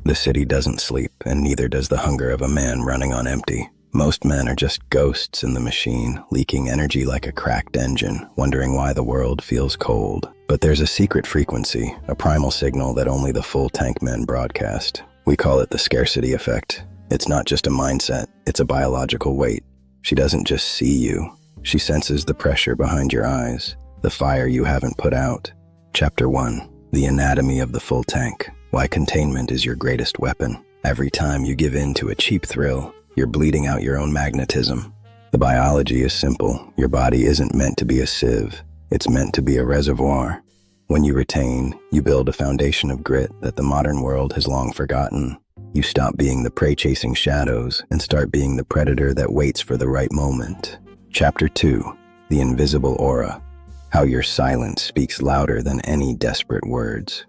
The city doesn't sleep, and neither does the hunger of a man running on empty. Most men are just ghosts in the machine, leaking energy like a cracked engine, wondering why the world feels cold. But there's a secret frequency, a primal signal that only the full tank men broadcast. We call it the scarcity effect. It's not just a mindset, it's a biological weight. She doesn't just see you. She senses the pressure behind your eyes, the fire you haven't put out. Chapter 1. The anatomy of the full tank. Why containment is your greatest weapon. Every time you give in to a cheap thrill, you're bleeding out your own magnetism. The biology is simple. Your body isn't meant to be a sieve. It's meant to be a reservoir. When you retain, you build a foundation of grit that the modern world has long forgotten. You stop being the prey-chasing shadows and start being the predator that waits for the right moment. Chapter 2. The invisible aura. How your silence speaks louder than any desperate words.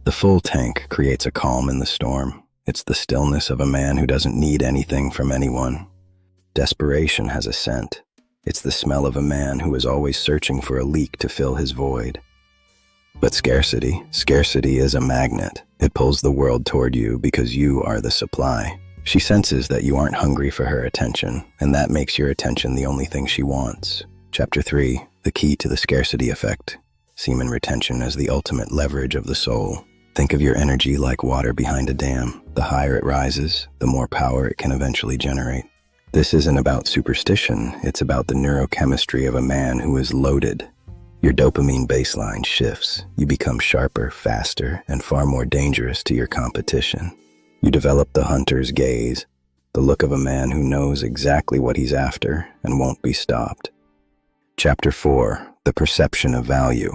The full tank creates a calm in the storm. It's the stillness of a man who doesn't need anything from anyone. Desperation has a scent. It's the smell of a man who is always searching for a leak to fill his void. But scarcity is a magnet. It pulls the world toward you because you are the supply. She senses that you aren't hungry for her attention, and that makes your attention the only thing she wants. Chapter 3. The key to the scarcity effect. SemenRetention as the ultimate leverage of the soul. Think of your energy like water behind a dam. The higher it rises, the more power it can eventually generate. This isn't about superstition, it's about the neurochemistry of a man who is loaded. Your dopamine baseline shifts. You become sharper, faster, and far more dangerous to your competition. You develop the hunter's gaze, the look of a man who knows exactly what he's after and won't be stopped. Chapter 4. The perception of value.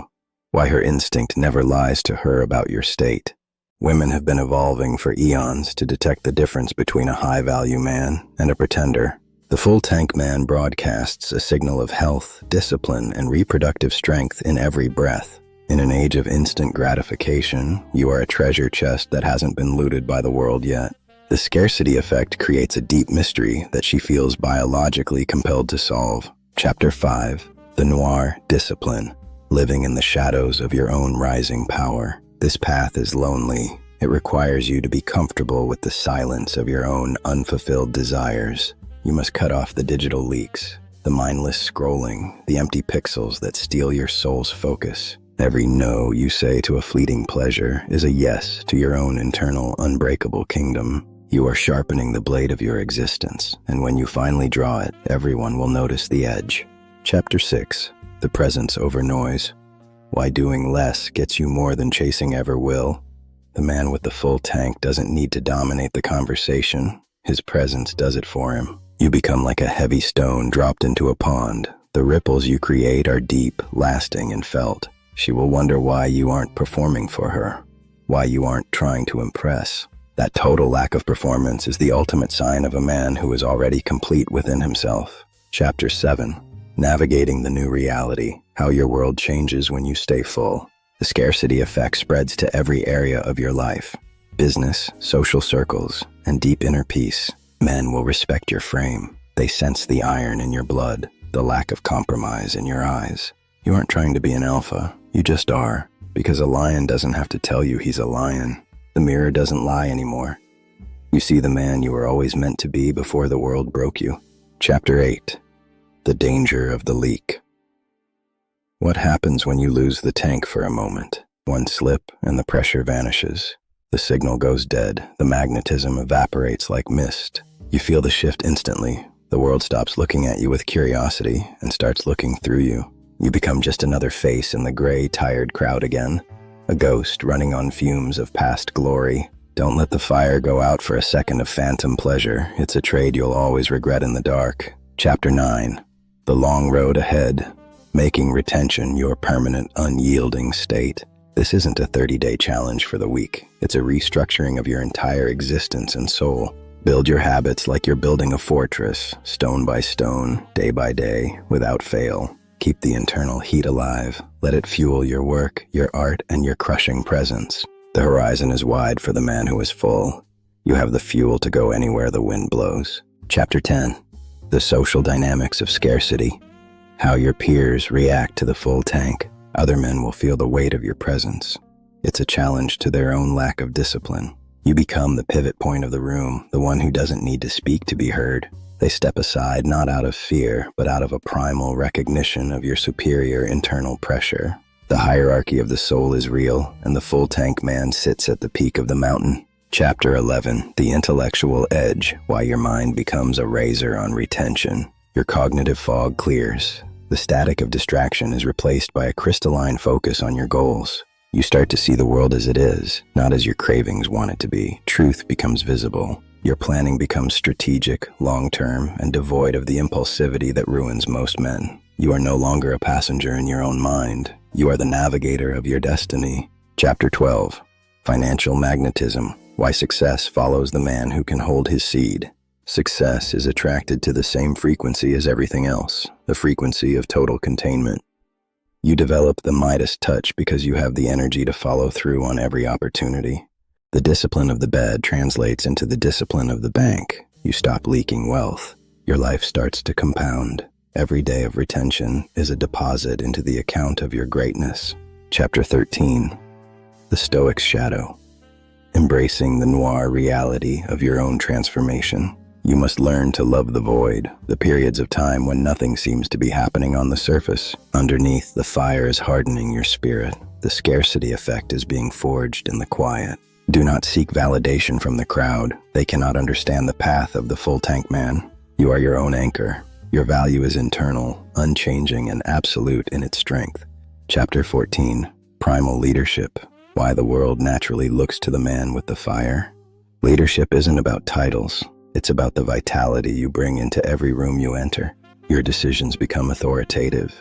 Why her instinct never lies to her about your state. Women have been evolving for eons to detect the difference between a high-value man and a pretender. The full tank man broadcasts a signal of health, discipline, and reproductive strength in every breath. In an age of instant gratification, you are a treasure chest that hasn't been looted by the world yet. The scarcity effect creates a deep mystery that she feels biologically compelled to solve. Chapter 5. The noir discipline. Living in the shadows of your own rising power. This path is lonely. It requires you to be comfortable with the silence of your own unfulfilled desires. You must cut off the digital leaks, the mindless scrolling, the empty pixels that steal your soul's focus. Every no you say to a fleeting pleasure is a yes to your own internal, unbreakable kingdom. You are sharpening the blade of your existence, and when you finally draw it, everyone will notice the edge. Chapter 6. The presence over noise. Why doing less gets you more than chasing ever will. The man with the full tank doesn't need to dominate the conversation. His presence does it for him. You become like a heavy stone dropped into a pond. The ripples you create are deep, lasting, and felt. She will wonder why you aren't performing for her, why you aren't trying to impress. That total lack of performance is the ultimate sign of a man who is already complete within himself. Chapter 7. Navigating the new reality. How your world changes when you stay full. The scarcity effect spreads to every area of your life. Business, social circles, and deep inner peace. Men will respect your frame. They sense the iron in your blood, the lack of compromise in your eyes. You aren't trying to be an alpha. You just are. Because a lion doesn't have to tell you he's a lion. The mirror doesn't lie anymore. You see the man you were always meant to be before the world broke you. Chapter 8. The danger of the leak. What happens when you lose the tank for a moment? One slip and the pressure vanishes. The signal goes dead. The magnetism evaporates like mist. You feel the shift instantly. The world stops looking at you with curiosity and starts looking through you. You become just another face in the gray, tired crowd again. A ghost running on fumes of past glory. Don't let the fire go out for a second of phantom pleasure. It's a trade you'll always regret in the dark. Chapter 9. The long road ahead. Making retention your permanent, unyielding state. This isn't a 30-day challenge for the weak. It's a restructuring of your entire existence and soul. Build your habits like you're building a fortress, stone by stone, day by day, without fail. Keep the internal heat alive. Let it fuel your work, your art, and your crushing presence. The horizon is wide for the man who is full. You have the fuel to go anywhere the wind blows. Chapter 10. The social dynamics of scarcity. How your peers react to the full tank. Other men will feel the weight of your presence. It's a challenge to their own lack of discipline. You become the pivot point of the room, the one who doesn't need to speak to be heard. They step aside not out of fear, but out of a primal recognition of your superior internal pressure. The hierarchy of the soul is real, and the full tank man sits at the peak of the mountain. Chapter 11, The Intellectual Edge, Why Your Mind Becomes a Razor on Retention. Your cognitive fog clears. The static of distraction is replaced by a crystalline focus on your goals. You start to see the world as it is, not as your cravings want it to be. Truth becomes visible. Your planning becomes strategic, long-term, and devoid of the impulsivity that ruins most men. You are no longer a passenger in your own mind. You are the navigator of your destiny. Chapter 12, Financial Magnetism, Why Success Follows the Man Who Can Hold His Seed. Success is attracted to the same frequency as everything else, the frequency of total containment. You develop the Midas touch because you have the energy to follow through on every opportunity. The discipline of the bed translates into the discipline of the bank. You stop leaking wealth. Your life starts to compound. Every day of retention is a deposit into the account of your greatness. Chapter 13, The Stoic's Shadow. Embracing the noir reality of your own transformation. You must learn to love the void, the periods of time when nothing seems to be happening on the surface. Underneath, the fire is hardening your spirit. The scarcity effect is being forged in the quiet. Do not seek validation from the crowd. They cannot understand the path of the full tank man. You are your own anchor. Your value is internal, unchanging, and absolute in its strength. Chapter 14, Primal Leadership. Why the world naturally looks to the man with the fire. Leadership isn't about titles. It's about the vitality you bring into every room you enter. Your decisions become authoritative.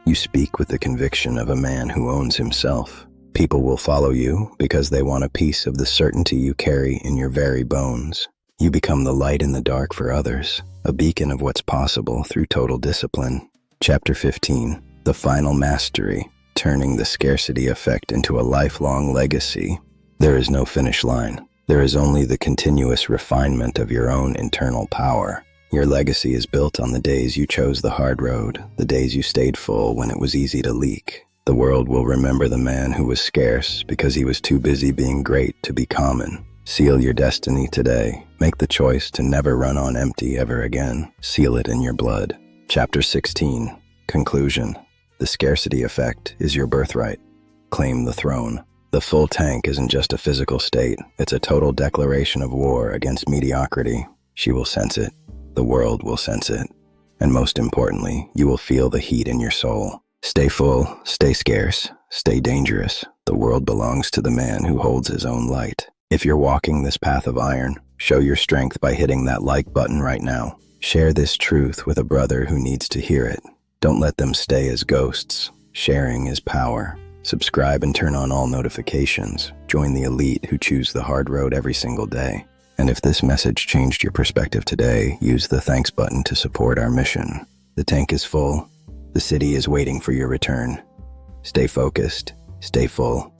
You speak with the conviction of a man who owns himself. People will follow you because they want a piece of the certainty you carry in your very bones. You become the light in the dark for others, a beacon of what's possible through total discipline. Chapter 15, The Final Mastery, Turning the Scarcity Effect into a Lifelong Legacy. There is no finish line. There is only the continuous refinement of your own internal power. Your legacy is built on the days you chose the hard road, the days you stayed full when it was easy to leak. The world will remember the man who was scarce because he was too busy being great to be common. Seal your destiny today. Make the choice to never run on empty ever again. Seal it in your blood. Chapter 16, Conclusion. The scarcity effect is your birthright. Claim the throne. The full tank isn't just a physical state. It's a total declaration of war against mediocrity. She will sense it. The world will sense it. And most importantly, you will feel the heat in your soul. Stay full, stay scarce, stay dangerous. The world belongs to the man who holds his own light. If you're walking this path of iron, show your strength by hitting that like button right now. Share this truth with a brother who needs to hear it. Don't let them stay as ghosts. Sharing is power. Subscribe and turn on all notifications. Join the elite who choose the hard road every single day. And if this message changed your perspective today, use the thanks button to support our mission. The tank is full. The city is waiting for your return. Stay focused. Stay full.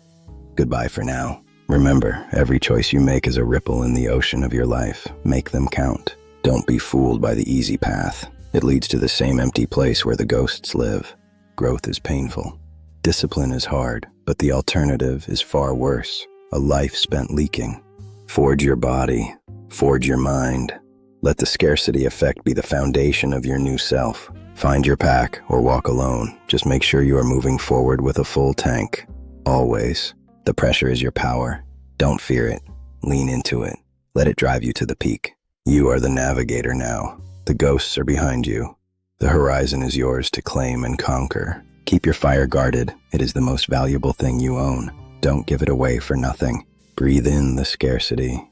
Goodbye for now. Remember, every choice you make is a ripple in the ocean of your life. Make them count. Don't be fooled by the easy path. It leads to the same empty place where the ghosts live. Growth is painful. Discipline is hard, but the alternative is far worse. A life spent leaking. Forge your body. Forge your mind. Let the scarcity effect be the foundation of your new self. Find your pack or walk alone. Just make sure you are moving forward with a full tank. Always. The pressure is your power. Don't fear it. Lean into it. Let it drive you to the peak. You are the navigator now. The ghosts are behind you. The horizon is yours to claim and conquer. Keep your fire guarded. It is the most valuable thing you own. Don't give it away for nothing. Breathe in the scarcity.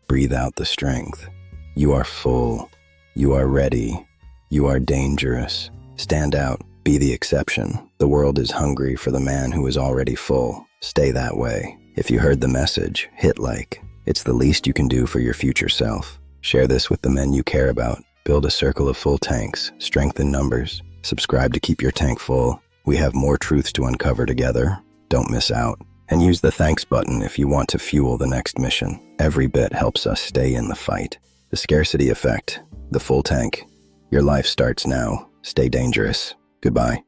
Breathe out the strength. You are full. You are ready. You are dangerous. Stand out. Be the exception. The world is hungry for the man who is already full. Stay that way. If you heard the message, hit like. It's the least you can do for your future self. Share this with the men you care about. Build a circle of full tanks. Strengthen numbers. Subscribe to keep your tank full. We have more truths to uncover together. Don't miss out. And use the thanks button if you want to fuel the next mission. Every bit helps us stay in the fight. The scarcity effect. The full tank. Your life starts now. Stay dangerous. Goodbye.